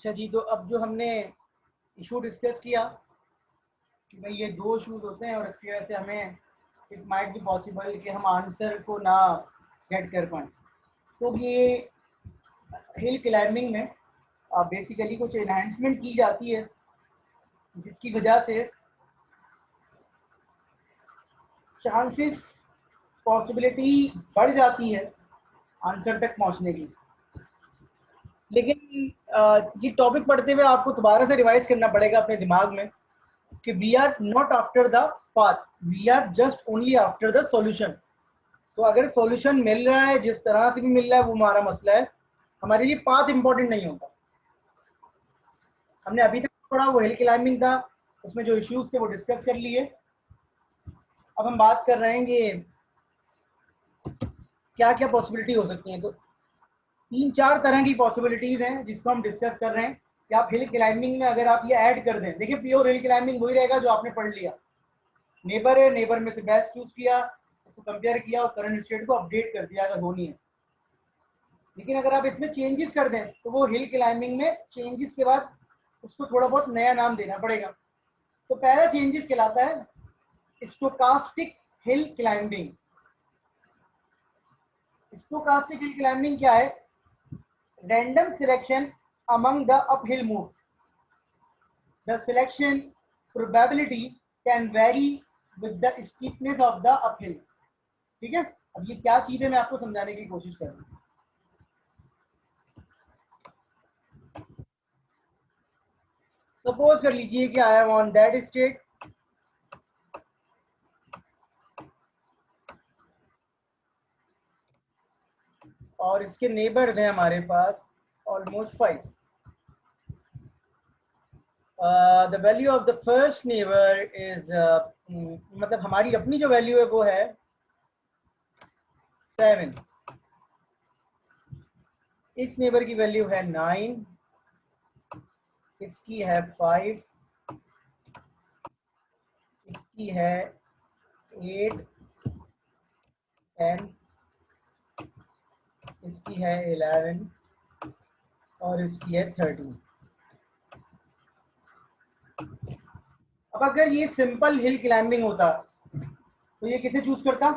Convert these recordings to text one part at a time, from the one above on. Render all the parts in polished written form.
अच्छा जी, तो अब जो हमने इशू डिस्कस किया कि भाई ये दो इशूज होते हैं और इसकी वजह से हमें इट माइट बी पॉसिबल कि हम आंसर को ना गेट कर पाएँ। तो ये हिल क्लाइंबिंग में बेसिकली कुछ एनहांसमेंट की जाती है जिसकी वजह से चांसेस पॉसिबिलिटी बढ़ जाती है आंसर तक पहुंचने की। लेकिन ये टॉपिक पढ़ते हुए आपको दोबारा से रिवाइज करना पड़ेगा अपने दिमाग में कि we are not after the path, we are just only after the solution. तो अगर सॉल्यूशन मिल रहा है, जिस तरह से भी मिल रहा है, वो हमारा मसला है, हमारे लिए पाथ इंपॉर्टेंट नहीं होता। हमने अभी तक पढ़ा वो हिल क्लाइंबिंग था, उसमें जो इश्यूज थे वो डिस्कस कर लिए। अब हम बात कर रहे हैं कि क्या क्या पॉसिबिलिटी हो सकती है। तो 3-4 तरह की पॉसिबिलिटीज हैं जिसको हम डिस्कस कर रहे हैं कि आप हिल क्लाइंबिंग में अगर आप ये ऐड कर दें। देखिए, प्योर हिल क्लाइंबिंग वही रहेगा जो आपने पढ़ लिया। नेबर है, नेबर में से बेस्ट चूज किया, उसको कंपेयर किया और करंट स्टेट को अपडेट कर दिया अगर होनी है। लेकिन अगर आप इसमें चेंजेस कर दें तो वो हिल क्लाइंबिंग में चेंजेस के बाद उसको थोड़ा बहुत नया नाम देना पड़ेगा। तो पहला चेंजेस कहलाता है stochastic hill climbing. Stochastic hill climbing क्या है? Random selection among the uphill moves. The selection probability can very with the steepness of the uphill. ठीक है, अब ये क्या चीज है मैं आपको समझाने की कोशिश कर रहा हूँ। सपोज कर लीजिए कि I am on that state, और इसके नेबर्स हैं हमारे पास almost 5। The value of the first neighbour is मतलब हमारी अपनी जो वैल्यू है वो है 7, इस नेबर की वैल्यू है 9, इसकी है 5, इसकी है 8, 10, इसकी है 11 और इसकी है 13। अब अगर ये सिंपल हिल क्लाइंबिंग होता तो ये किसे चूज करता?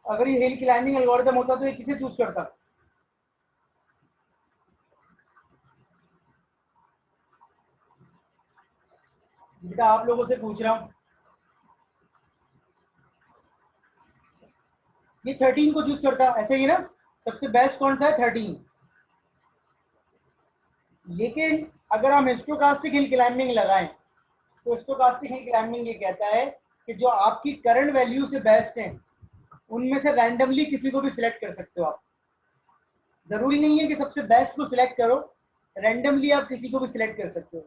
अगर ये हिल क्लाइंबिंग एल्गोरिथम होता तो ये किसे चूज करता? बेटा आप लोगों से पूछ रहा हूं, ये 13 को चूज करता, ऐसे ही ना? सबसे बेस्ट कौन सा है? 13। लेकिन अगर हम स्टोकास्टिक हिल क्लाइंबिंग लगाएं तो स्टोकास्टिक हिल क्लाइंबिंग ये कहता है कि जो आपकी करंट वैल्यू से बेस्ट हैं उनमें से रैंडमली किसी को भी सिलेक्ट कर सकते हो आप। जरूरी नहीं है कि सबसे बेस्ट को सिलेक्ट करो, रैंडमली आप किसी को भी सिलेक्ट कर सकते हो।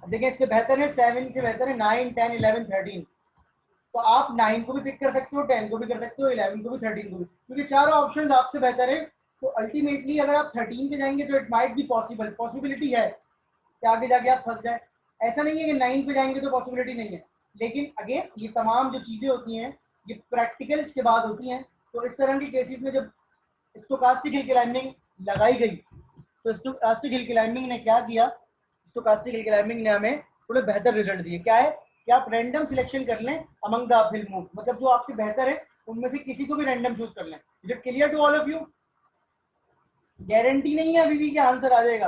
देखिए, इससे बेहतर है 7 से बेहतर है 9, 10, 11, 13। तो आप 9 को भी पिक कर सकते हो, 10 को भी कर सकते हो, 11 को भी, 13 को भी, क्योंकि चारों ऑप्शंस आपसे बेहतर है। तो अल्टीमेटली अगर आप 13 पे जाएंगे तो it might be possible, possibility है कि आगे जाके आप फंस जाए। ऐसा नहीं है कि 9 पे जाएंगे तो पॉसिबिलिटी नहीं है। लेकिन अगेन ये तमाम जो चीजें होती हैं ये प्रैक्टिकल्स के बाद होती हैं। तो इस तरह के केसेस में जब स्टोकास्टिक हिल क्लाइंबिंग लगाई गई तो स्टोकास्टिक हिल क्लाइंबिंग ने क्या किया? स्टोकास्टिक हिल क्लाइंबिंग ने हमें थोड़े बेहतर रिजल्ट दिए। क्या है कि आप रैंडम सिलेक्शन कर लें अमंग द अपहिल मूव, मतलब जो आपसे बेहतर है उनमें से किसी को भी रैंडम चूज कर लें। Is it clear to all of you? Guarantee नहीं है अभी भी कि आंसर आ जाएगा,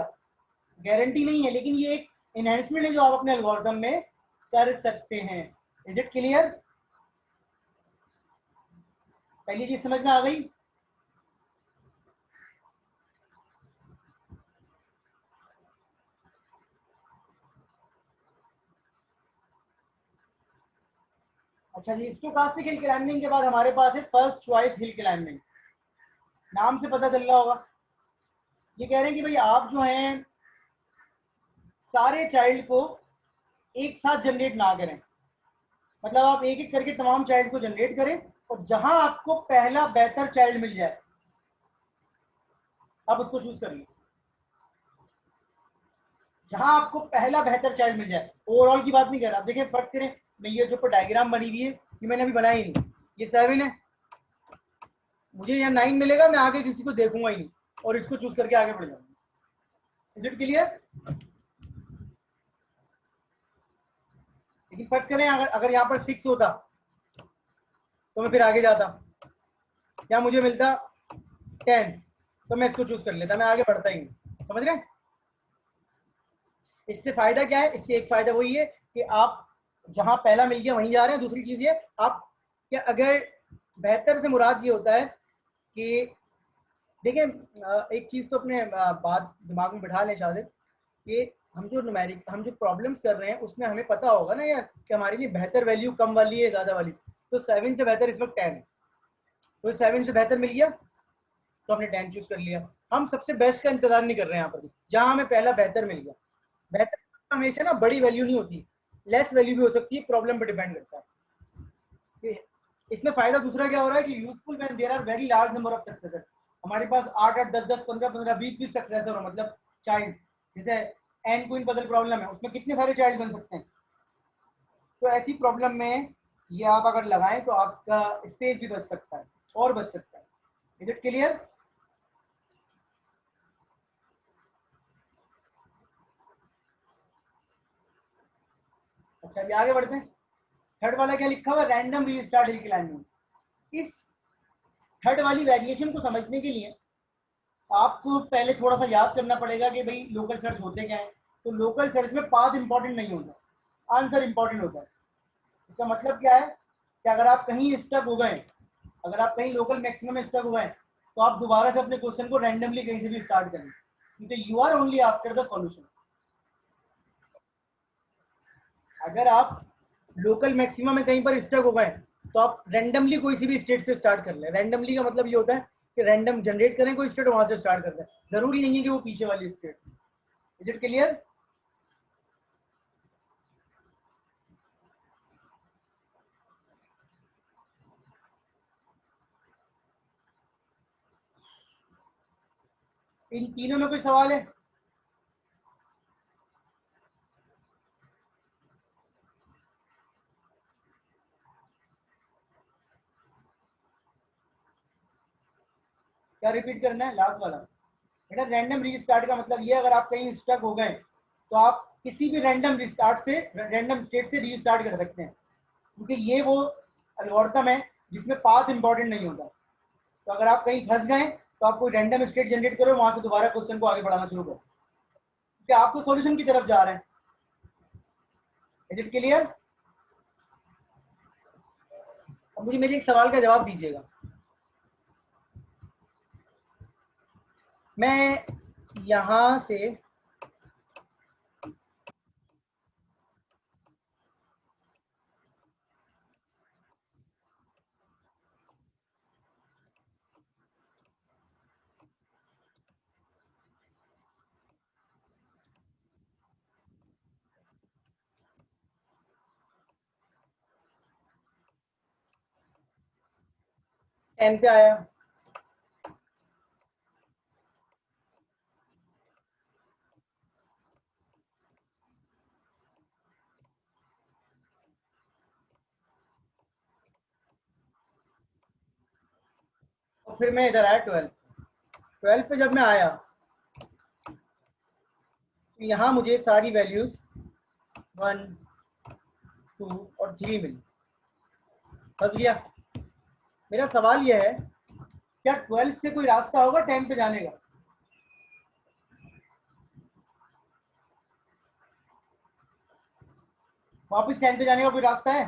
गारंटी नहीं है, लेकिन ये एक एनहांसमेंट है जो आप अपने एल्गोरिथम में कर सकते हैं। Is it clear? पहली चीज समझ में आ गई? अच्छा जी, स्टोकास्टिक हिल क्लाइंबिंग के बाद हमारे पास है फर्स्ट चॉइस हिल क्लाइंबिंग। नाम से पता चल रहा होगा, ये कह रहे हैं कि भाई आप जो हैं सारे चाइल्ड को एक साथ जनरेट ना करें, मतलब आप एक एक करके तमाम चाइल्ड को जनरेट करें और जहां आपको पहला बेहतर चाइल्ड मिल जाए आप उसको चूज करिए। जहां आपको पहला बेहतर चाइल्ड मिल जाए, ओवरऑल की बात नहीं कर रहा। आप देखिए, फर्क करें, मैं ये जो डायग्राम बनी हुई है ये मैंने अभी बनाया ही नहीं, ये 7 है, मुझे यहाँ 9 मिलेगा, मैं आगे किसी को देखूंगा ही नहीं और इसको चूज करके आगे बढ़ जाऊंगा। Is it clear? लेकिन फर्ज करें अगर यहाँ पर 6 होता तो मैं फिर आगे जाता, या मुझे मिलता 10 तो मैं इसको चूज कर लेता, मैं आगे बढ़ता ही नहीं। समझ रहे हैं? इससे फायदा क्या है? इससे एक फायदा वही है कि आप जहां पहला मिल गया वहीं जा रहे हैं। दूसरी चीज ये, आप क्या, अगर बेहतर से मुराद ये होता है कि देखिए, एक चीज तो अपने बात दिमाग में बिठा लें शायद, कि हम जो प्रॉब्लम्स कर रहे हैं उसमें हमें पता होगा ना यार कि हमारे लिए बेहतर वैल्यू कम वाली है ज्यादा वाली। तो 7 से बेहतर इस वक्त 10 है, तो 7 से बेहतर मिल गया तो हमने 10 चूज कर लिया। हम सबसे बेस्ट का इंतजार नहीं कर रहे हैं यहाँ पर, जहां हमें पहला बेहतर मिल गया। बेहतर हमेशा ना बड़ी वैल्यू नहीं होती, लेस वैल्यू भी हो सकती है, प्रॉब्लम पर डिपेंड करता है। इसमें फायदा दूसरा क्या हो रहा है कि useful when there are very large number of successor. हमारे पास 8 8 10 10 15 15 20 20 सक्सेसर हो, मतलब चाइल्ड, जैसे एंड क्वीन पजल प्रॉब्लम है, उसमें कितने सारे चाइल्ड बन सकते हैं। तो ऐसी प्रॉब्लम में ये आप अगर लगाएं तो आपका स्पेस भी बच सकता है और बच सकता है। Is it clear? अच्छा, ये आगे बढ़ते हैं। थर्ड वाला क्या लिखा हुआ? Random restart hill climbing. इस थर्ड वाली वेरिएशन को समझने के लिए आपको पहले थोड़ा सा याद करना पड़ेगा कि भाई लोकल सर्च होते क्या है। तो लोकल सर्च में पाथ इंपॉर्टेंट नहीं होता, आंसर इंपॉर्टेंट होता है। इसका मतलब क्या है कि अगर आप कहीं स्टक हो गए, अगर आप कहीं लोकल मैक्सिमम में स्टक हो गए, तो आप दोबारा से अपने क्वेश्चन को रैंडमली कहीं से भी स्टार्ट करें, क्योंकि you are only after the solution. अगर आप लोकल मैक्सिमम में कहीं पर स्टक हो गए तो आप रैंडमली कोई सी भी स्टेट से स्टार्ट कर लें। रैंडमली का मतलब ये होता है कि रैंडम जनरेट करें कोई स्टेट, वहां से स्टार्ट कर दें, जरूरी नहीं है कि वो पीछे वाली स्टेट। Is it clear? इन तीनों में कोई सवाल है? क्या रिपीट करना है? लास्ट वाला बेटा, रैंडम रीस्टार्ट का मतलब ये, अगर आप कहीं स्टक हो गए तो आप किसी भी रैंडम रिस्टार्ट से, रैंडम स्टेट से रीस्टार्ट कर सकते हैं, क्योंकि ये वो एल्गोरिथम है जिसमें पाथ इंपॉर्टेंट नहीं होता। तो अगर आप कहीं फंस गए तो आप कोई रैंडम स्टेट जनरेट करो, वहां से दोबारा क्वेश्चन को आगे बढ़ाना शुरू करो, क्योंकि आप तो सॉल्यूशन की तरफ जा रहे हैं। Is it clear? अब मुझे मेरे एक सवाल का जवाब दीजिएगा। मैं यहां से टेन पे आया, और फिर मैं इधर आया 12। 12 पे जब मैं आया तो यहाँ मुझे सारी वैल्यूज 1 2 और 3 मिली। फंस गया। मेरा सवाल यह है, क्या 12 से कोई रास्ता होगा 10 पे जाने का? वापस 10 पे जाने का कोई रास्ता है?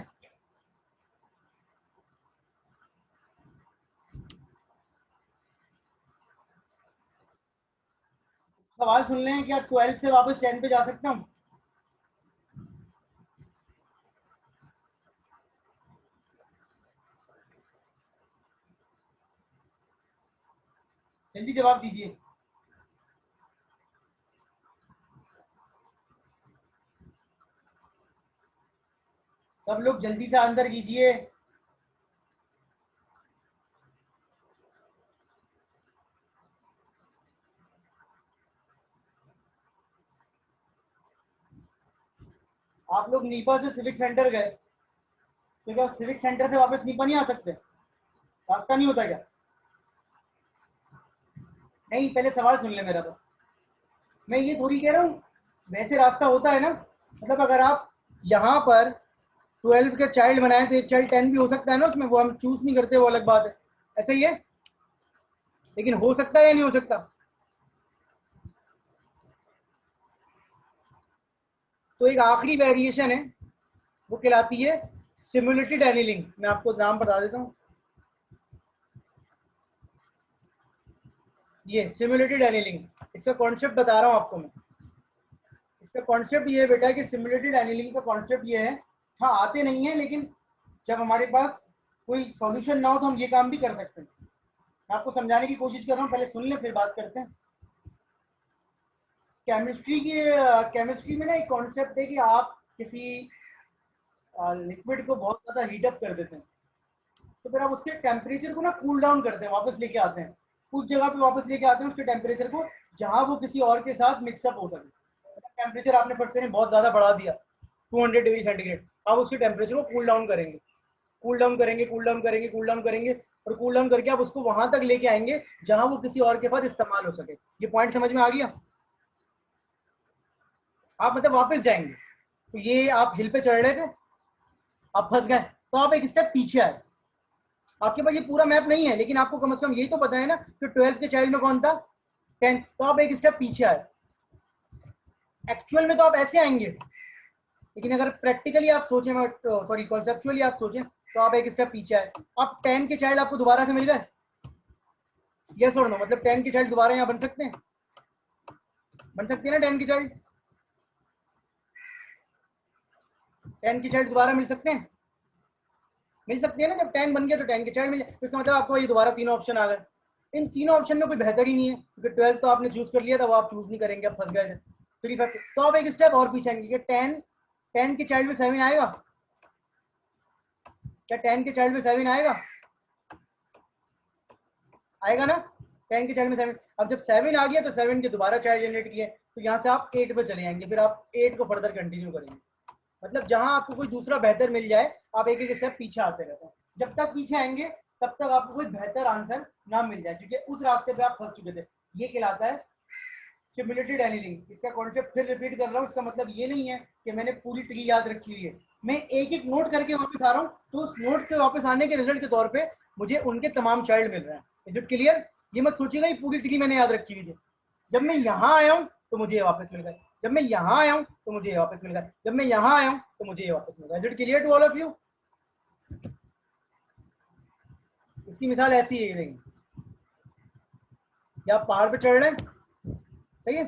सवाल सुन लें, क्या 12 से वापस 10 पे जा सकता हूँ? जल्दी जवाब दीजिए। सब लोग जल्दी से आंसर कीजिए। आप लोग नीपा से सिविक सेंटर गए, तो क्या सिविक सेंटर से वापस नीपा नहीं आ सकते? रास्ता नहीं होता क्या? नहीं, पहले सवाल सुन ले मेरा बस। मैं ये थोड़ी कह रहा हूँ वैसे रास्ता होता है ना, मतलब अगर आप यहाँ पर 12 के चाइल्ड बनाए तो एक चाइल्ड 10 भी हो सकता है ना उसमें, वो हम चूज नहीं करते, वो अलग बात है, ऐसा ही है। लेकिन हो सकता है या नहीं हो सकता? तो एक आखिरी वेरिएशन है, वो कहलाती है सिमुलेटेड एनीलिंग। मैं आपको नाम बता देता हूँ, ये सिमुलेटेड एनीलिंग, इसका कॉन्सेप्ट बता रहा हूँ आपको मैं। इसका कॉन्सेप्ट ये है बेटा कि सिमुलेटेड एनीलिंग का कॉन्सेप्ट ये है, हाँ आते नहीं है, लेकिन जब हमारे पास कोई सॉल्यूशन ना हो तो हम ये काम भी कर सकते हैं। मैं आपको समझाने की कोशिश कर रहा हूँ, पहले सुन ले फिर बात करते हैं। केमिस्ट्री में ना एक कॉन्सेप्ट है कि आप किसी लिक्विड को बहुत ज़्यादा हीटअप कर देते हैं, तो फिर आप उसके टेम्परेचर को ना कूल डाउन करते हैं, वापस लेके आते हैं उस जगह पे, वापस लेके आते हैं उसके टेम्परेचर को जहां वो किसी और के साथ मिक्सअप हो सके। टेम्परेचर आपने फर्स्ट टाइम बहुत ज़्यादा बढ़ा दिया 200 डिग्री सेंटीग्रेड, आप उसके टेम्परेचर को कूल डाउन करेंगे, कूल डाउन करेंगे, कूल डाउन करेंगे, कूल डाउन करेंगे, और कूल डाउन करके आप उसको वहां तक लेके आएंगे जहां वो किसी और के पास इस्तेमाल हो सके। ये पॉइंट समझ में आ गया? आप मतलब वापस जाएंगे, तो ये आप हिल पे चढ़ रहे थे, आप फंस गए, तो आप एक स्टेप पीछे आए। आपके पास ये पूरा मैप नहीं है, लेकिन आपको कम से कम यही तो पता है ना कि 12 के चाइल्ड में कौन था, 10, तो आप एक स्टेप पीछे आए। एक्चुअल में तो आप ऐसे आएंगे, लेकिन अगर प्रैक्टिकली आप सोचें, सॉरी कॉन्सेप्चुअली आप सोचें, तो आप एक स्टेप पीछे आए। आप 10 के चाइल्ड आपको दोबारा से मिल गए, यस और नो, मतलब 10 के चाइल्ड दोबारा यहाँ बन सकते हैं, बन सकते हैं ना 10 के चाइल्ड, 10 के चाइल्ड दोबारा मिल सकते हैं, मिल सकते हैं ना। जब 10 बन गया तो 10 के चाइल्ड मिल जाए, तो इसका मतलब आपको ये दोबारा तीनों ऑप्शन आ गए। इन तीनों ऑप्शन में कोई बेहतर ही नहीं है, क्योंकि 12 तो आपने चूज कर लिया था, वो आप चूज नहीं करेंगे, आप फंस गए थे। 3 तो आप एक स्टेप और पीछे आएंगे, 10 के चाइल्ड में 7 आएगा, क्या 10 के चाइल्ड में 7 आएगा? आएगा ना, 10 के चाइल्ड में 7। अब जब 7 आ गया तो 7 के दोबारा चाइल्ड जनरेट किए, तो यहाँ से आप 8 पे चले जाएंगे, फिर आप 8 को फर्दर कंटिन्यू करेंगे। मतलब जहां आपको कोई दूसरा बेहतर मिल जाए, आप एक एक स्टेप पीछे आते रहते हैं। जब तक पीछे आएंगे तब तक आपको कोई बेहतर आंसर ना मिल जाए, क्योंकि उस रास्ते पे आप फंस चुके थे। ये कहलाता है सिमुलेटेड एनीलिंग। इसका कॉन्सेप्ट फिर रिपीट कर रहा हूँ, इसका मतलब ये नहीं है कि मैंने पूरी ट्री याद रखी हुई है, मैं एक एक नोट करके वापस आ रहा हूँ, तो उस नोट के वापस आने के रिजल्ट के तौर पे मुझे उनके तमाम चाइल्ड मिल रहे हैं। Is it clear? ये मत सोचिएगा ये पूरी ट्री मैंने याद रखी हुई थी। जब मैं यहाँ आया हूँ तो मुझे ये वापस मिल गए, जब मैं यहाँ आया हूँ तो मुझे ये वापस मिल गया, जब मैं यहाँ आया हूँ तो मुझे ये वापस मिल गया। Is it clear to all of you? इसकी मिसाल ऐसी है रहेगी, या आप पहाड़ पे चढ़ रहे हैं, सही है,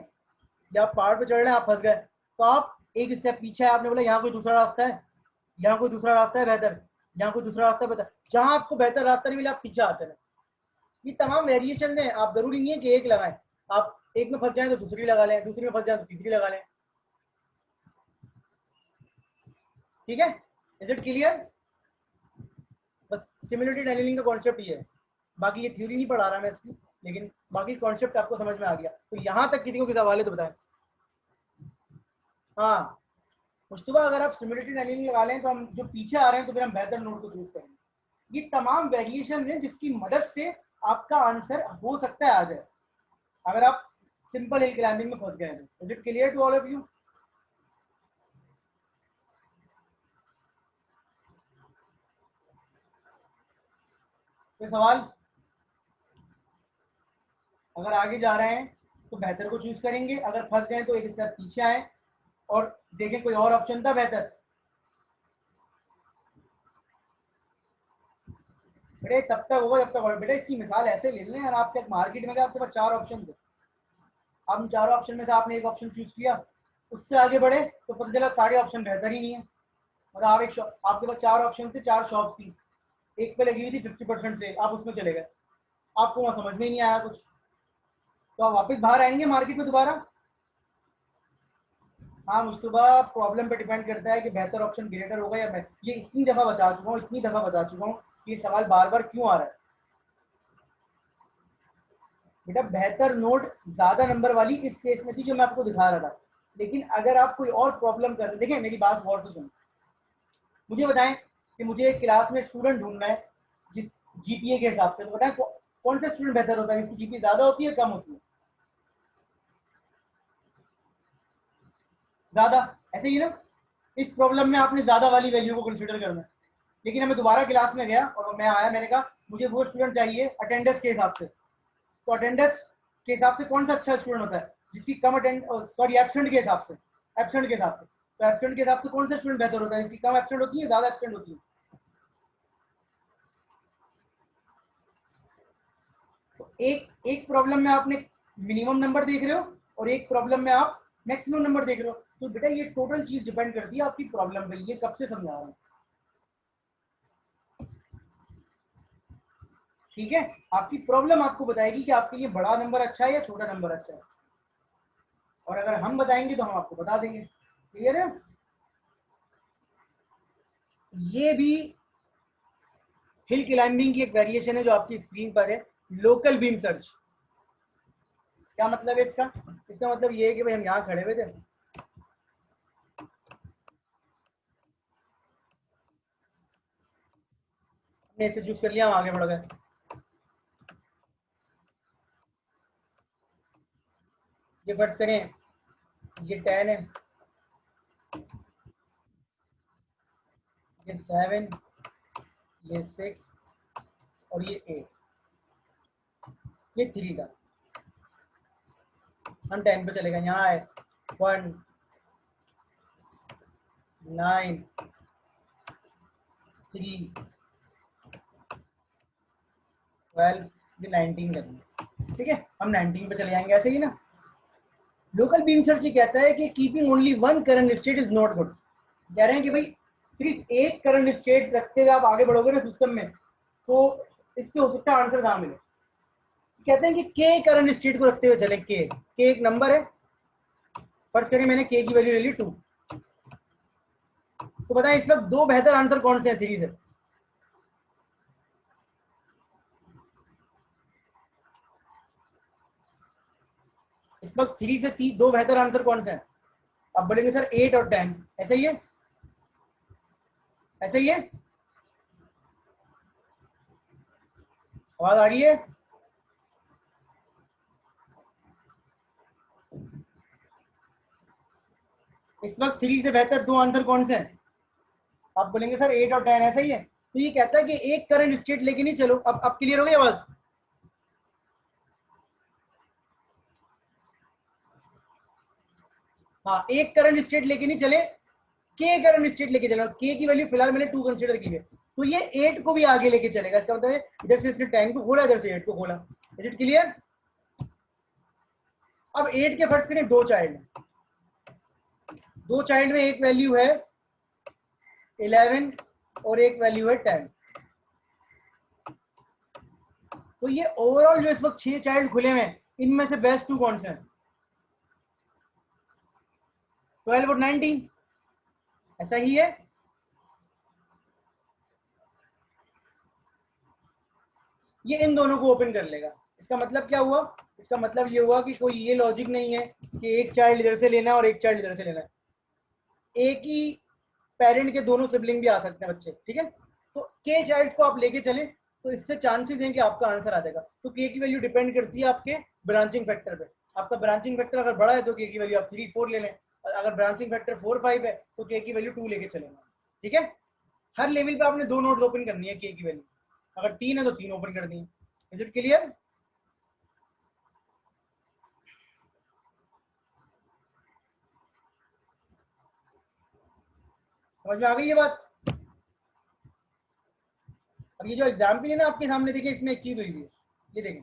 या आप पहाड़ पे चढ़ रहे हैं, आप फंस गए, तो आप एक स्टेप पीछे है, आपने बोला यहाँ कोई दूसरा रास्ता है, यहाँ कोई दूसरा रास्ता है बेहतर, यहाँ कोई दूसरा रास्ता बेहतर, जहां आपको बेहतर रास्ता नहीं मिला आप पीछे आते हैं। ये तमाम वेरिएशन है, आप जरूरी नहीं है कि एक लगाएं, आप एक में फंस जाए तो दूसरी लगा लें, दूसरी में फंस जाए तो तीसरी लगा लें। ठीक है, इज इट क्लियर? बस सिमुलेटेड एनीलिंग का कॉन्सेप्ट ये है, बाकी ये थ्योरी नहीं पढ़ा रहा मैं इसकी, लेकिन बाकी कॉन्सेप्ट आपको समझ में आ गया। तो यहाँ तक किसी को किस हवाले तो बताएं। हाँ मुश्तबा, अगर आप सिमुलेटेड एनीलिंग लगा लें तो हम जो पीछे आ रहे हैं तो फिर हम बेहतर नोट को चूज करेंगे। ये तमाम वेरिएशन हैं जिसकी मदद से आपका आंसर हो सकता है आ जाए, अगर आप सिंपल हिल क्लाइंबिंग में फंस गए हैं। Is it clear to all of you? कोई सवाल? अगर आगे जा रहे हैं तो बेहतर को चूज करेंगे, अगर फंस गए तो एक स्टेप पीछे आए और देखें कोई और ऑप्शन था बेहतर। बेटे तब तक होगा जब तक, बेटा इसकी मिसाल ऐसे ले लें यार, आपके मार्केट में आपके पास 4 ऑप्शन थे, आप उन 4 ऑप्शन में से आपने एक ऑप्शन चूज किया, उससे आगे बढ़े तो पता चला सारे ऑप्शन बेहतर ही नहीं है। मतलब आप एक आपके पास 4 ऑप्शन थे, 4 शॉप थी, एक पे लगी हुई थी 50% से, आप उसमें चले गए, आपको वहां समझ में ही नहीं आया कुछ, तो आप वापस बाहर आएंगे मार्केट में दोबारा। हाँ मुश्तबा, प्रॉब्लम पे डिपेंड करता है कि बेहतर ऑप्शन ग्रेटर होगा या मैं, ये इतनी दफा बता चुका हूँ, इतनी दफा बता चुका हूँ कि ये सवाल बार बार क्यों आ रहा है। बेटा बेहतर नोट ज्यादा नंबर वाली इस केस में थी जो मैं आपको दिखा रहा था, लेकिन अगर आप कोई और प्रॉब्लम कर रहे, देखिए मेरी बात गौर से सुनो, मुझे बताएं कि मुझे एक क्लास में स्टूडेंट ढूंढना है जिस जीपीए के हिसाब से, तो बताएं कौन सा स्टूडेंट बेहतर होता है, जिसकी जीपीए ज्यादा होती है कम होती है? ज्यादा। ऐसे ही ना, इस प्रॉब्लम में आपने ज्यादा वाली वैल्यू को कंसीडर करना है। लेकिन मैं दोबारा क्लास में गया और मैं आया, मैंने कहा मुझे वो स्टूडेंट चाहिए अटेंडेंस के हिसाब से, तो अटेंडेंस के हिसाब से कौन सा अच्छा स्टूडेंट होता है, जिसकी कम अटेंड सॉरी एब्सेंट के हिसाब से, एब्सेंट के हिसाब से, तो एब्सेंट के हिसाब से कौन सा स्टूडेंट बेहतर होता है, जिसकी कम एब्सेंट होती है ज्यादा एब्सेंट होती है? तो एक एक प्रॉब्लम में आपने मिनिमम नंबर देख रहे हो और एक प्रॉब्लम में आप मैक्सिमम नंबर देख रहे हो, तो बेटा ये टोटल चीज डिपेंड करती है आपकी प्रॉब्लम पे। ये कब से समझा रहा हूँ, ठीक है? आपकी प्रॉब्लम आपको बताएगी कि आपके लिए बड़ा नंबर अच्छा है या छोटा नंबर अच्छा है, और अगर हम बताएंगे तो हम आपको बता देंगे। क्लियर है? ये भी हिल क्लाइंबिंग की एक वेरिएशन है जो आपकी स्क्रीन पर है, लोकल बीम सर्च। क्या मतलब है इसका? इसका मतलब ये है कि भाई हम यहाँ खड़े हुए थे, हमने इसे चूज कर लिया, हम आगे बढ़ गए। ये फर्ज करें ये 10 है, ये 7, ये 6 और ये 8, ये 3 था। हम 10 पे चलेगा, यहाँ है 1 9 3 12, ये 19 करेंगे, ठीक है? हम 19 पे चले जाएंगे, ऐसे ही ना। लोकल बीम सर्च ये कहता है कि keeping only one current state is not good. कह रहे हैं कि भाई सिर्फ एक करंट स्टेट रखते हुए आप आगे बढ़ोगे ना सिस्टम में, तो इससे हो सकता है आंसर कहाँ मिले। कहते हैं कि के करंट स्टेट को रखते हुए चले। के एक नंबर है, फर्ज करें मैंने के की वैल्यू ले ली 2, तो बताएं इस वक्त दो बेहतर आंसर कौन से हैं 3 से? इस वक्त 3 से 3 दो बेहतर आंसर कौन से हैं? अब बोलेंगे सर 8 और 10, ऐसा ही है? ऐसा ही है? आवाज आ रही है? इस वक्त 3 से बेहतर दो आंसर कौन से हैं? आप बोलेंगे सर 8 और 10, ऐसा ही है? तो ये कहता है कि एक करंट स्टेट लेके नहीं चलो। अब क्लियर हो गई आवाज? हाँ, एक करंट स्टेट लेके नहीं चले, के करंट स्टेट लेके चलो। के की वैल्यू फिलहाल मैंने 2 कंसीडर की है, तो ये 8 को भी आगे लेके चलेगा। इसका मतलब है इधर से इसने 10 को खोला, इधर से 8 को खोला। Is it clear? अब 8 के फर्स्ट करें दो चाइल्ड, दो चाइल्ड में एक वैल्यू है 11 और एक वैल्यू है 10, तो ये ओवरऑल जो इस वक्त 6 चाइल्ड खुले हुए हैं, इनमें से बेस्ट 2 कौन से हैं? 12 और 19, ऐसा ही है? ये इन दोनों को ओपन कर लेगा। इसका मतलब क्या हुआ? इसका मतलब ये हुआ कि कोई ये लॉजिक नहीं है कि एक चाइल्ड इधर से लेना है और एक चाइल्ड इधर से लेना है। एक ही पेरेंट के दोनों सिबलिंग भी आ सकते हैं बच्चे, ठीक है? तो के चाइल्ड्स को आप लेके चलें तो इससे चांसेस हैं कि आपका आंसर आ जाएगा। तो के की वैल्यू डिपेंड करती है आपके ब्रांचिंग फैक्टर पे। आपका ब्रांचिंग फैक्टर अगर बड़ा है तो के की वैल्यू आप 3 4 ले लें, अगर ब्रांचिंग फैक्टर 4 5 है तो के की वैल्यू 2 लेके चलेंगे, ठीक है? हर लेवल पे आपने 2 नोट्स ओपन करनी है के की वैल्यू, अगर 3 है तो 3 ओपन कर दी। Is it clear? समझ में आ गई ये बात? अब ये जो एग्जाम्पल है ना आपके सामने, देखें इसमें एक चीज हुई है, ये देखें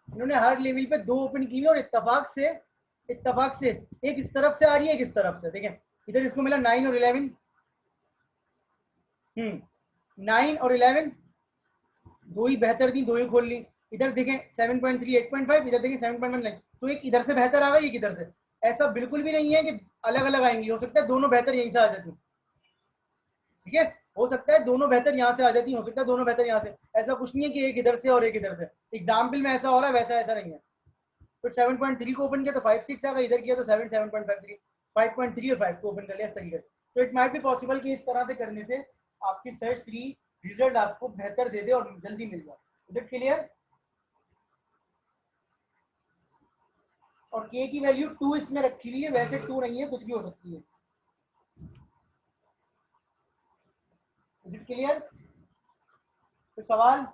इन्होंने हर लेवल पे 2 ओपन की और इत्तेफाक से एक इस तरफ से आ रही है, एक इस तरफ से। देखें इधर इसको मिला 9 और 11, 9 और 11 दो ही बेहतर थी, दो ही खोल ली। इधर देखें 7.3 8.5, इधर देखें 7.19, तो एक इधर से बेहतर आ गई, एक इधर से। ऐसा बिल्कुल भी नहीं है कि अलग अलग आएंगी, हो सकता है दोनों बेहतर यहीं से आ जाती, ठीक है? हो सकता है दोनों बेहतर यहाँ से आ जाती, हो सकता है दोनों बेहतर यहाँ से। ऐसा कुछ नहीं है कि एक इधर से और एक इधर से। एग्जाम्पल में ऐसा हो रहा है, वैसा ऐसा नहीं है। फिर 7.3 को ओपन किया तो 5 6 आ गया, इधर किया तो 7 7.53, 5.3 और 5 को ओपन कर लिया इस तरीके से। तो इट माइट बी पॉसिबल कि इस तरह से करने से आपकी सर्च ट्री रिजल्ट आपको बेहतर दे दे और जल्दी मिल जाए। Is it clear? और k की वैल्यू 2 इसमें रखी हुई है, वैसे 2 नहीं है, कुछ भी हो सकती है। Is it clear? तो सवाल?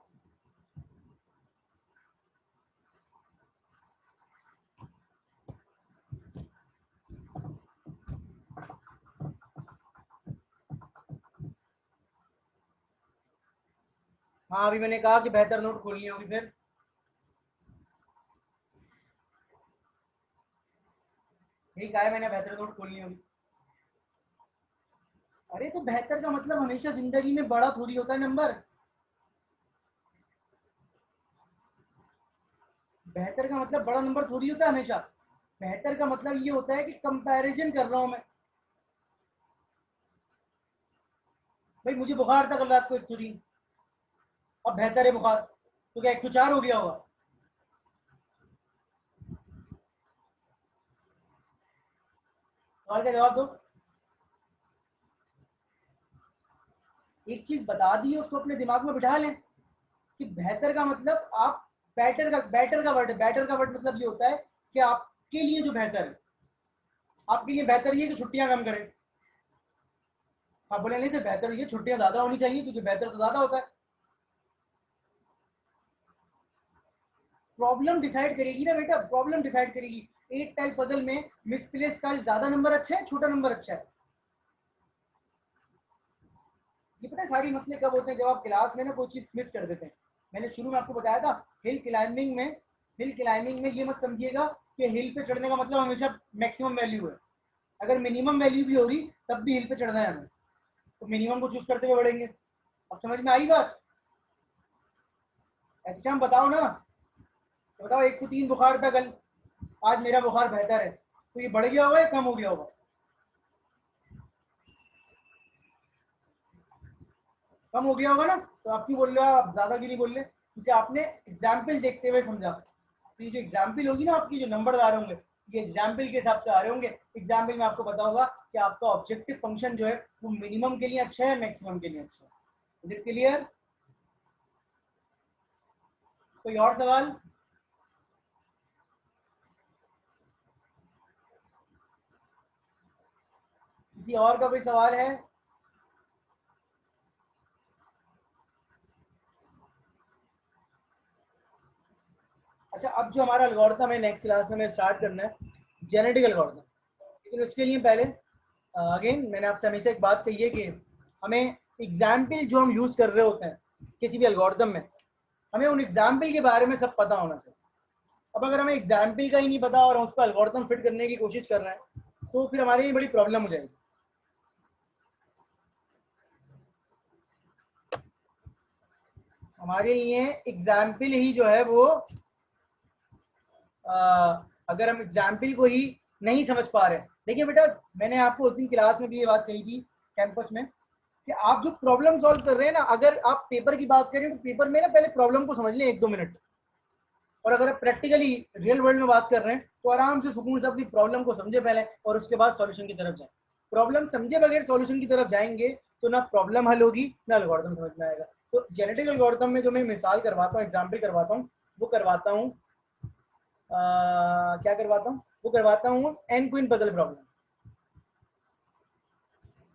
हाँ, अभी मैंने कहा कि बेहतर नोट खोलनी होगी, फिर यही कहा है मैंने, बेहतर नोट खोलनी होगी। अरे तो बेहतर का मतलब हमेशा जिंदगी में बड़ा थोड़ी होता है नंबर। बेहतर का मतलब बड़ा नंबर थोड़ी होता है हमेशा। बेहतर का मतलब ये होता है कि कंपैरिजन कर रहा हूं मैं। भाई मुझे बुखार था कल रात को 103, अब बेहतर है बुखार, तो क्या 104 हो गया होगा? सवाल का जवाब दो। एक चीज बता दी है, उसको अपने दिमाग में बिठा लें कि बेहतर का मतलब आप बैटर का वर्ड मतलब ये होता है कि आपके लिए जो बेहतर है, आपके लिए बेहतर ये कि छुट्टियां कम करें। आप बोले नहीं तो बेहतर ये छुट्टियां ज्यादा होनी चाहिए, क्योंकि बेहतर तो ज्यादा होता है। प्रॉब्लम डिसाइड करेगी ना बेटा, प्रॉब्लम डिसाइड करेगी। 8 टाइप पजल में मिसप्लेस का ज्यादा नंबर अच्छा है, छोटा नंबर अच्छा है? ये पता है सारी मसले कब होते हैं? जब आप क्लास में ना कोई चीज मिस कर देते हैं। मैंने शुरू में आपको बताया था, हिल क्लाइंबिंग में ये मत समझिएगा कि हिल पे चढ़ने का मतलब हमेशा मैक्सिमम वैल्यू है। अगर मिनिमम वैल्यू भी होगी तब भी हिल पे चढ़ना है हमें, तो मिनिमम को चूज करते हुए बढ़ेंगे। अब समझ में आई बात? एहतशाम बताओ ना, तो बताओ 103 बुखार था कल, आज मेरा बुखार बेहतर है, तो ये बढ़ गया होगा या कम हो गया होगा? कम हो गया होगा ना? तो आप क्यों बोल रहे हो, आप ज्यादा क्यों नहीं बोल रहे? क्योंकि आपने एग्जाम्पल देखते हुए समझा। तो ये जो एग्जाम्पल होगी ना आपकी, जो नंबर आ रहे होंगे, ये एग्जाम्पल के हिसाब से आ रहे होंगे। एग्जाम्पल में आपको पता होगा कि आपका ऑब्जेक्टिव फंक्शन जो है वो मिनिमम के लिए अच्छा है, मैक्सिमम के लिए अच्छा है। Is it clear? कोई और सवाल? किसी और का कोई सवाल है? अच्छा, अब जो हमारा एल्गोरिथम है नेक्स्ट क्लास में हमें स्टार्ट करना है जेनेटिक एल्गोरिथम। लेकिन उसके लिए पहले अगेन मैंने आपसे हमेशा एक बात कही है कि हमें एग्जाम्पल जो हम यूज कर रहे होते हैं किसी भी एल्गोरिथम में, हमें उन एग्जाम्पल के बारे में सब पता होना चाहिए। अब अगर हमें एग्जाम्पल का ही नहीं पता और हम उस पर एल्गोरिथम फिट करने की कोशिश कर रहे हैं, तो फिर हमारे लिए बड़ी प्रॉब्लम हो जाएगी। हमारे लिए एग्जाम्पल ही जो है वो अगर हम एग्जाम्पल को ही नहीं समझ पा रहे, देखिए बेटा, मैंने आपको उस दिन क्लास में भी ये बात कही थी कैंपस में, कि आप जो प्रॉब्लम सॉल्व कर रहे हैं ना, अगर आप पेपर की बात करें तो पेपर में ना पहले प्रॉब्लम को समझ लें 1-2 मिनट। और अगर आप प्रैक्टिकली रियल वर्ल्ड में बात कर रहे हैं तो आराम से सुकून से अपनी प्रॉब्लम को समझे पहले और उसके बाद सॉल्यूशन की तरफ जाए। प्रॉब्लम समझे बगैर सॉल्यूशन की तरफ जाएंगे तो ना प्रॉब्लम हल होगी ना एल्गोरिथम समझ में आएगा। तो जेनेटिक एल्गोरिथम में जो मैं मिसाल करवाता हूँ, एग्जाम्पल करवाता हूँ, वो करवाता हूँ क्या करवाता हूँ, वो करवाता हूँ एन क्वीन पजल प्रॉब्लम।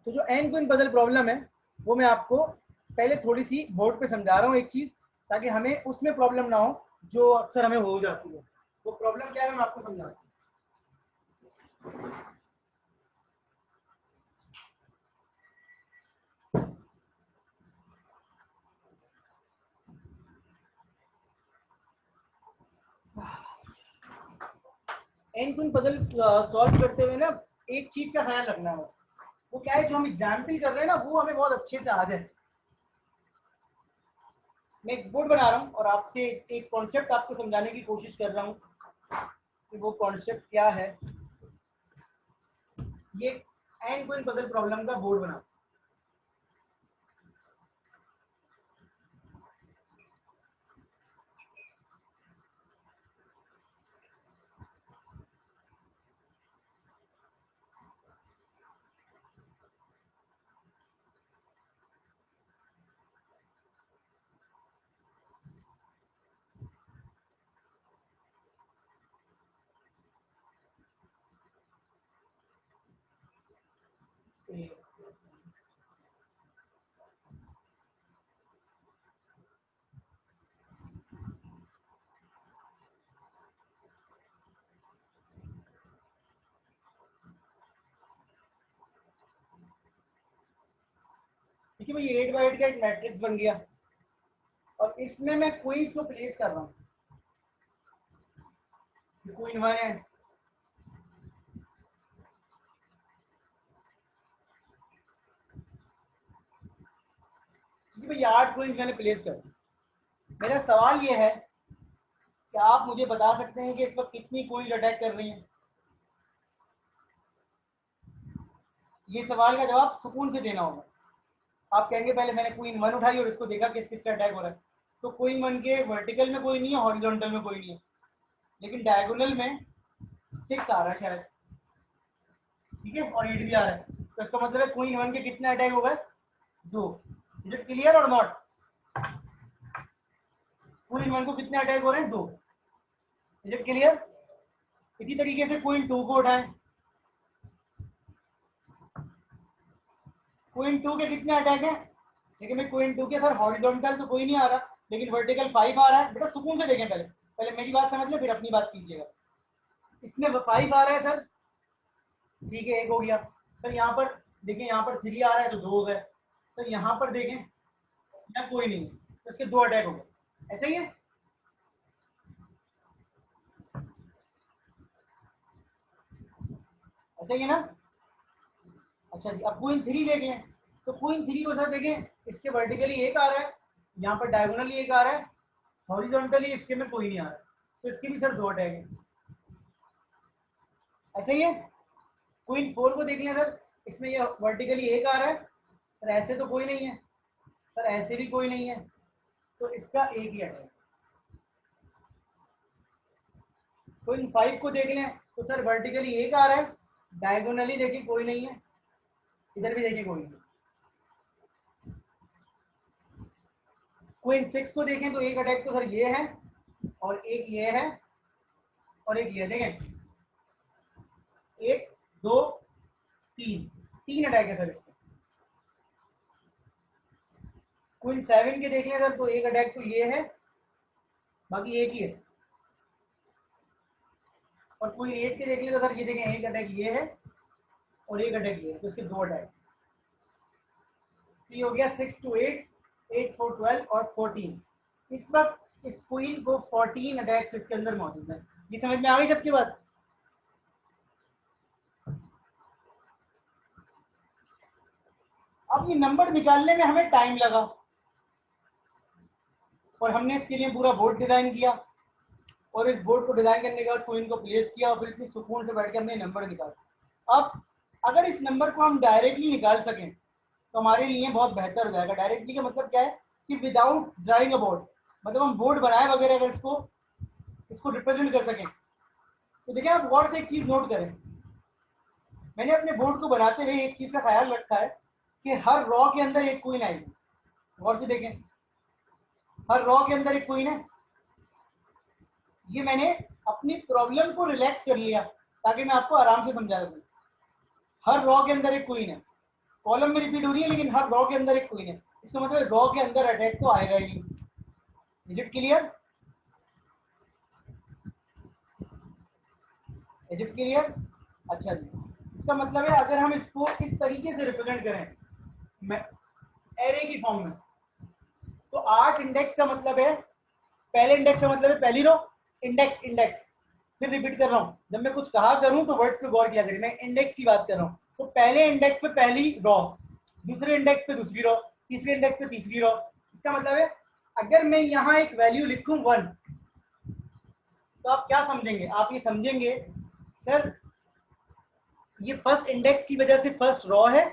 तो जो एन क्वीन पजल प्रॉब्लम है वो मैं आपको पहले थोड़ी सी बोर्ड पे समझा रहा हूँ एक चीज, ताकि हमें उसमें प्रॉब्लम ना हो जो अक्सर हमें हो जाती है। वो प्रॉब्लम क्या है मैं आपको समझाता हूँ। एन क्वीन पजल सॉल्व करते हुए ना एक चीज का ख्याल रखना है, वो क्या है, जो हम एग्जाम्पल कर रहे हैं ना वो हमें बहुत अच्छे से आ जाए। मैं एक बोर्ड बना रहा हूँ और आपसे एक कॉन्सेप्ट आपको समझाने की कोशिश कर रहा हूँ कि वो कॉन्सेप्ट क्या है। ये एन क्वीन पजल प्रॉब्लम का बोर्ड बना। ठीक है भाई, 8x8 का एक मैट्रिक्स बन गया और इसमें मैं क्वींस को प्लेस कर रहा हूँ। क्वीन 1 है, ठीक है भाई, 8 क्वींस मैंने प्लेस कर दी। मेरा सवाल ये है कि आप मुझे बता सकते हैं कि इस वक्त कितनी क्वींस अटैक कर रही हैं? ये सवाल का जवाब सुकून से देना होगा। आप कहेंगे पहले मैंने क्वीन 1 उठाई और इसको देखा किस किस से अटैक हो रहा है, तो क्वीन 1 के वर्टिकल में कोई नहीं है, हॉरिजॉन्टल में कोई नहीं है, लेकिन डायगोनल में 6 आ रहा है शायद, ठीक है, और 8 भी आ रहा है, तो इसका मतलब है क्वीन 1 के कितने अटैक हो गए? 2। इज इट क्लियर और नॉट? क्वीन 1 को कितने अटैक हो रहे हैं? 2। Is it clear? इसी तरीके से क्वीन 2 को उठाएं। क्वीन 2 के कितने अटैक हैं? देखिए मैं क्वीन 2 के सर हॉरिजॉन्टल तो कोई नहीं आ रहा, लेकिन वर्टिकल 5 आ रहा है। बेटा सुकून से देखें, पहले पहले मेरी बात समझ लें, फिर अपनी बात कीजिएगा। इसमें 5 आ रहा है सर, ठीक है, एक हो गया। सर यहाँ पर देखें, यहाँ पर 3 आ रहा है तो 2 हो गए। तो यहाँ पर देखें यहाँ कोई नहीं है, तो इसके 2 अटैक हो गए। ऐसा ही है, ऐसा ही है ना? अच्छा जी, अब क्वीन 3 देख लें, तो क्वीन 3 को सर देखें, इसके वर्टिकली 1 आ रहा है, यहाँ पर डायगोनली 1 आ रहा है, हॉरिजॉन्टली इसके में कोई नहीं आ रहा, तो इसके भी सर 2 अटैक है। ऐसा ही है। क्वीन 4 को देख लें सर, इसमें ये वर्टिकली 1 आ रहा है, सर ऐसे तो कोई नहीं है, सर ऐसे भी कोई नहीं है, तो इसका 1 ही अटैक। क्वीन 5 को देख लें, तो सर वर्टिकली 1 आ रहा है, डायगोनली देखिए कोई नहीं है, इधर भी देखिए कोई नहीं। क्वीन 6 को देखें तो 1 अटैक तो सर ये है, और 1 ये है, और 1 ये, देखें 1 2 3 अटैक है सर इसके। क्वीन 7 के देख लें सर, तो 1 अटैक तो ये है, बाकी 1 ही है। और क्वीन 8 के देख लें तो सर ये देखें 1 अटैक ये है, और 1 अटैक ये है, तो इसके 2 अटैक। तो ये हो गया 6 to 8, 8 4 12 और 14। इस वक्त इस क्वीन को 14 अटैक्स इसके अंदर मौजूद है। ये समझ में आ गई सबकी बात? अब ये नंबर निकालने में हमें टाइम लगा, और हमने इसके लिए पूरा बोर्ड डिजाइन किया, और इस बोर्ड को डिजाइन करने के बाद क्वीन को प्लेस किया, और फिर इतनी सुकून से बैठ के हमने नंबर निकाला। अब अगर इस नंबर को हम डायरेक्टली निकाल सकें तो हमारे लिए बहुत बेहतर हो जाएगा। डायरेक्टली का मतलब क्या है कि विदाउट ड्राइंग अ बोर्ड, मतलब हम बोर्ड बनाए वगैरह अगर इसको रिप्रेजेंट कर सकें, तो देखिए आप गौर से एक चीज नोट करें, मैंने अपने बोर्ड को बनाते हुए एक चीज का ख्याल रखा है कि हर रॉ के अंदर एक क्वीन आएगी। गौर से देखें, हर रॉ के अंदर एक क्वीन है। ये मैंने अपनी प्रॉब्लम को रिलैक्स कर लिया ताकि मैं आपको आराम से समझा दूं। हर रॉ के अंदर एक क्वीन है, कॉलम में रिपीट हो रही है, लेकिन हर रॉ के अंदर एक क्वीन है। इसका मतलब रॉ के अंदर अटैक तो आएगा ही नहीं। Is it clear? Is it clear? अच्छा जी, इसका मतलब है अगर हम इसको इस तरीके से रिप्रेजेंट करें एरे की फॉर्म में, तो 8 इंडेक्स का मतलब है, पहले इंडेक्स का मतलब है पहली रो, इंडेक्स इंडेक्स। फिर रिपीट कर रहा हूं, जब मैं कुछ कहा करूं तो वर्ड्स पे गौर किया करें, मैं इंडेक्स की बात कर रहा हूं। तो पहले इंडेक्स पे पहली रॉ, दूसरे इंडेक्स पे दूसरी रॉ, तीसरे इंडेक्स पे तीसरी रॉ। इसका मतलब है अगर मैं यहाँ एक वैल्यू लिखूं 1, तो आप क्या समझेंगे? आप ये समझेंगे सर ये फर्स्ट इंडेक्स की वजह से फर्स्ट रॉ है,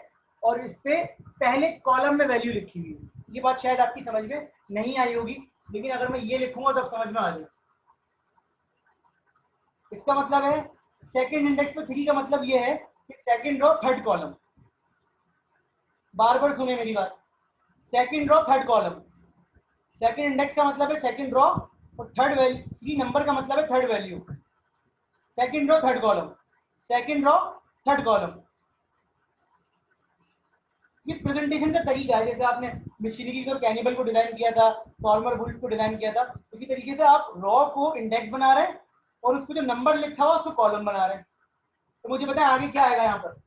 और इस पे पहले कॉलम में वैल्यू लिखी हुई है। ये बात शायद आपकी समझ में नहीं आई होगी, लेकिन अगर मैं ये लिखूंगा तब समझ में आ जाएगा। इसका मतलब है सेकंड इंडेक्स पे 3 का मतलब ये है कि सेकंड रो थर्ड कॉलम। बार बार सुने मेरी बात, second row third column. Second index का मतलब है सेकंड रो, और थर्ड वैल्यू 3 नंबर का मतलब है third value. Second row third column, second row third column. ये प्रेजेंटेशन का तरीका है, जैसे आपने मशीनरी और कैनिबल को डिजाइन किया था, फॉर्मर वुल्फ को डिजाइन किया था, उसी तरीके से आप रॉ को इंडेक्स बना रहे हैं और उस पर जो नंबर लिखा हुआ उसको कॉलम बना रहे हैं। तो मुझे बताएं आगे क्या आएगा यहाँ पर।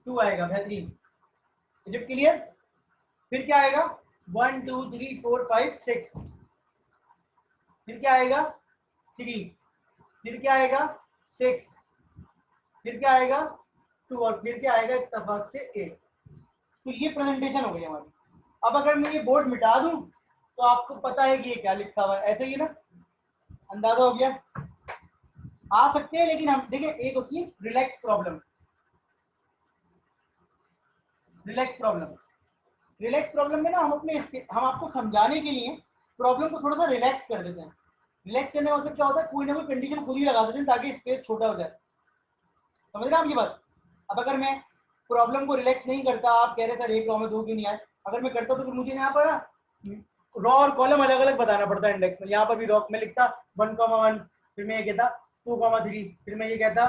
2 आएगा, बेहतरीन। Is it clear? फिर क्या आएगा? 1 2 3 4 5 6। फिर क्या आएगा? 3। फिर क्या आएगा? 6। फिर क्या आएगा? 2। और फिर क्या आएगा इत्तेफाक से 8। तो ये प्रेजेंटेशन हो गई हमारी। अब अगर मैं ये बोर्ड मिटा दूं तो आपको पता है कि ये क्या लिखा हुआ है, ऐसे ही ना, अंदाजा हो गया। आ सकते हैं, लेकिन हम देखिए, एक होती है relax problem. Relax problem, relax problem में ना हम आपको समझाने के लिए प्रॉब्लम को थोड़ा सा रिलैक्स कर देते हैं। रिलैक्स करने का मतलब क्या होता है, कोई ना कोई कंडीशन खुद ही लगा देते हैं ताकि स्पेस छोटा हो जाए। समझ रहे हैं आप ये बात? अब अगर मैं प्रॉब्लम को रिलैक्स नहीं करता, आप कह रहे सर एक रॉ में 2 क्यों नहीं आए, अगर मैं करता तो फिर मुझे यहाँ पर रॉ और कॉलम अलग अलग बताना पड़ता है इंडेक्स में। यहाँ पर भी रॉ में लिखता 1,1, फिर मैं ये कहता 2,3, फिर मैं ये कहता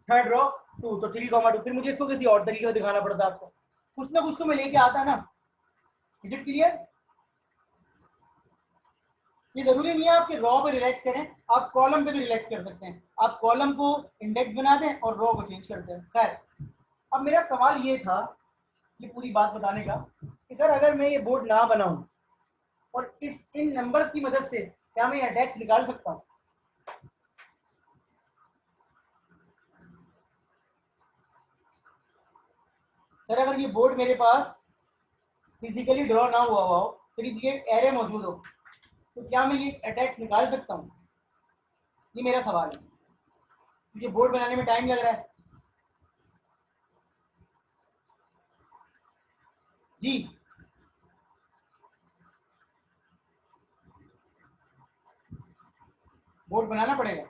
थर्ड रॉ 2, तो 3,2, फिर मुझे इसको किसी और तरीके से दिखाना पड़ता आपको। कुछ ना कुछ तो मैं लेके आता ना। Is it clear? ये जरूरी नहीं है आपके रॉ पे रिलैक्स करें, आप कॉलम पे भी रिलैक्स कर सकते हैं। आप कॉलम को इंडेक्स बना दें और रॉ को चेंज कर दें। खैर, अब मेरा सवाल ये था, ये पूरी बात बताने का, कि सर अगर मैं ये बोर्ड ना बनाऊं और इन नंबर्स की मदद से क्या मैं इंडेक्स निकाल सकता हूं? सर अगर ये बोर्ड मेरे पास फिजिकली ड्रॉ ना हुआ हो, सिर्फ ये एरे मौजूद हो, तो क्या मैं ये अटैक्स निकाल सकता हूँ? ये मेरा सवाल है। मुझे बोर्ड बनाने में टाइम लग रहा है जी। बोर्ड बनाना पड़ेगा।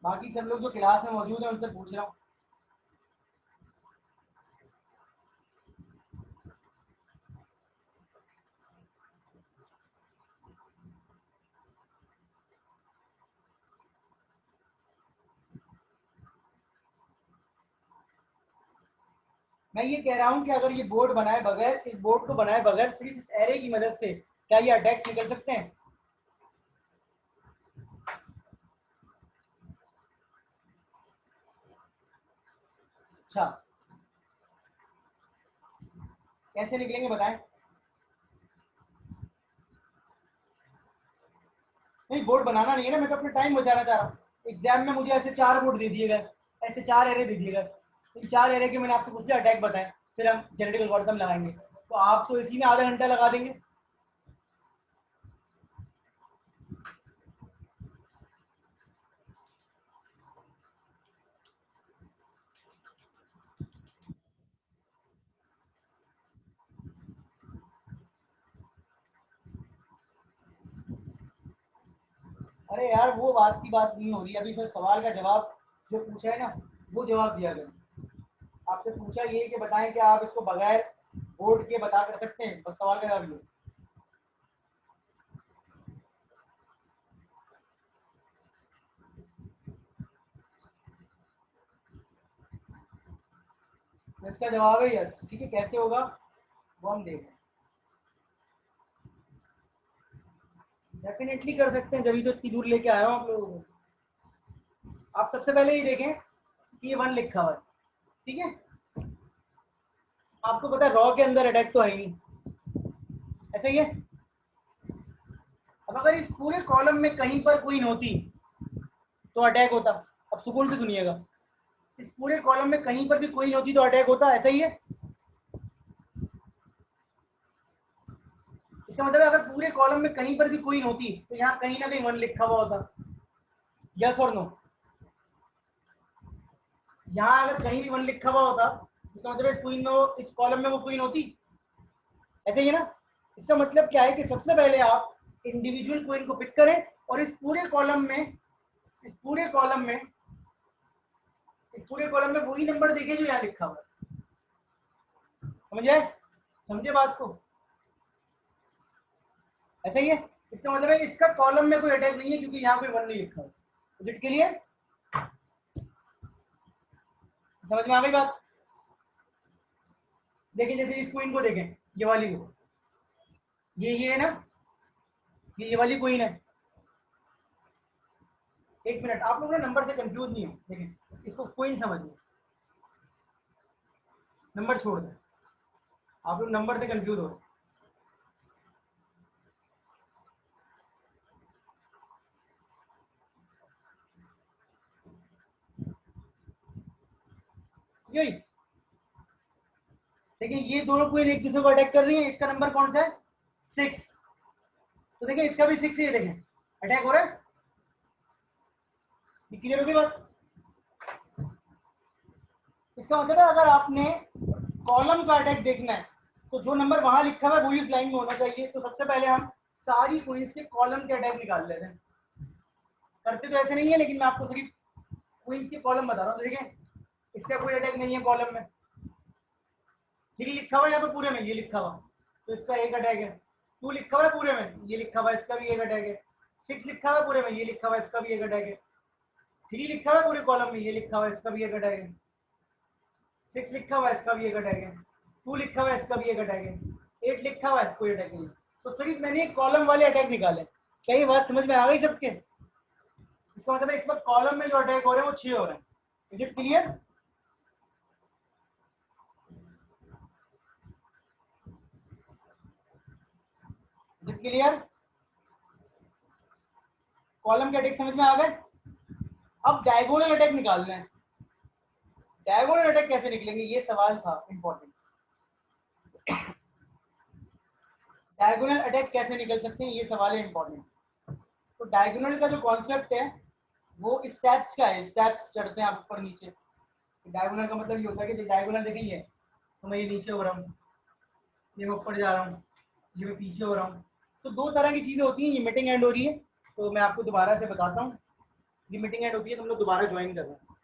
बाकी सब लोग जो क्लास में मौजूद हैं उनसे पूछ रहा हूँ। मैं ये कह रहा हूँ कि अगर ये बोर्ड बनाए बगैर, इस बोर्ड को बनाए बगैर सिर्फ इस एरे की मदद से क्या ये अटैक्स निकल सकते हैं? अच्छा, कैसे निकलेंगे बताएं? नहीं, बोर्ड बनाना नहीं है ना, मैं तो अपना टाइम बचाना चाह रहा हूँ। एग्जाम में मुझे ऐसे 4 बोर्ड दे दिए गए, ऐसे 4 एरे दे दिए गए, इन 4 एरे के मैंने आपसे पूछ लिया अटैक बताएं, फिर हम जेनेटिक एल्गोरिथम लगाएंगे, तो आप तो इसी में आधा घंटा लगा देंगे। अरे यार, वो बात की बात नहीं हो रही अभी, सर सवाल का जवाब जो पूछा है ना, वो जवाब दिया गया। आपसे पूछा ये कि बताएं कि आप इसको बगैर बोर्ड के बता कर सकते हैं, बस सवाल का जवाब ये। तो इसका जवाब है यस। ठीक है, कैसे होगा वो हम देखें। डेफिनेटली कर सकते हैं, जब तो इतनी दूर लेके आया हूँ आप लोगों को। आप सबसे पहले ये देखें कि ये 1 लिखा हुआ है, ठीक है। आपको पता है रॉ के अंदर अटैक तो है ही नहीं, ऐसा ही है। अब अगर इस पूरे कॉलम में कहीं पर क्वीन होती तो अटैक होता। अब सुकून से सुनिएगा, इस पूरे कॉलम में कहीं पर भी क्वीन होती तो अटैक होता, ऐसा ही है। इसका मतलब अगर पूरे कॉलम में कहीं पर भी क्वीन होती तो यहाँ कहीं ना कहीं 1 लिखा हुआ होता। यस और नो? यहाँ अगर कहीं भी 1 लिखा हुआ होता, इसका मतलब इस क्वीन में, इस कॉलम में वो क्वीन होती, ऐसे ही है ना। इसका मतलब क्या है कि सबसे पहले आप इंडिविजुअल क्वीन को पिक करें और इस पूरे कॉलम में पूरे कॉलम में वही नंबर देखे जो यहाँ लिखा हुआ है। समझे? समझे बात को? ऐसा ही है। इसका मतलब है इसका कॉलम में कोई अटैक नहीं है क्योंकि यहाँ कोई 1 नहीं लिखा है। Is it clear? समझ में आ गई बात? देखें जैसे इस क्वीन को देखें, ये वाली को, ये है ना, ये वाली क्वीन है। एक मिनट, आप लोग ना नंबर से कंफ्यूज नहीं हो। देखें इसको क्वीन समझिए, नंबर छोड़ दें। आप लोग नंबर से कंफ्यूज हो। यही देखिए, ये दोनों क्वीन एक दूसरे को अटैक कर रही है। इसका नंबर कौन सा है? 6। तो देखिए इसका भी 6 ही है। देखें अटैक हो रहा है। क्लियर होगी बात? इसका मतलब है अगर आपने कॉलम का अटैक देखना है तो जो नंबर वहां लिखा हुआ है वही उस लाइन में होना चाहिए। तो सबसे पहले हम सारी क्वींस के कॉलम के अटैक निकाल लेते हैं। करते तो ऐसे नहीं है, लेकिन मैं आपको सिर्फ क्वींस के कॉलम बता रहा हूँ। देखें इसका कोई अटैक नहीं है कॉलम में। 3 लिखा हुआ है यहाँ पे पूरे में, ये लिखा हुआ, तो इसका एक अटैक है। 2 लिखा हुआ है पूरे में, ये लिखा हुआ है, इसका भी एक अटैक है। 6 लिखा हुआ है पूरे में, ये लिखा हुआ है, इसका भी एक अटैक है। 3 लिखा हुआ है पूरे कॉलम में, ये लिखा हुआ है, इसका भी एक अटैक है। 6 लिखा हुआ है, इसका भी एक अटैक है। 2 लिखा हुआ है, इसका भी एक अटैक है। 8 लिखा हुआ है, कोई अटैक नहीं। तो सिर्फ मैंने कॉलम वाले अटैक निकाले। क्या ये बात समझ में आ गई सबके? इसका मतलब है इस वक्त कॉलम में जो अटैक हो रहे हैं वो 6 हो रहे हैं। Is it clear? Is it clear? Column के अटैक समझ में आ गए? अब डायगोनल अटैक निकालना है। डायगोनल अटैक कैसे निकलेंगे, ये सवाल था इंपॉर्टेंट। डायगोनल अटैक कैसे निकल सकते हैं, ये सवाल है इंपॉर्टेंट। तो डायगोनल का जो कॉन्सेप्ट है वो स्टेप्स का है। स्टेप्स चढ़ते हैं आप ऊपर नीचे। डायगोनल का मतलब ये होता है कि डायगोनल देखेंगे तो मैं ये नीचे हो रहा हूँ, ये मैं ऊपर जा रहा हूँ, ये मैं पीछे हो रहा हूँ। तो 2 तरह की चीजें होती हैं। ये मीटिंग एंड हो रही है, तो मैं आपको दोबारा से बताता हूँ। ये मीटिंग एंड होती है तो हम लोग दोबारा ज्वाइन कर रहे हैं।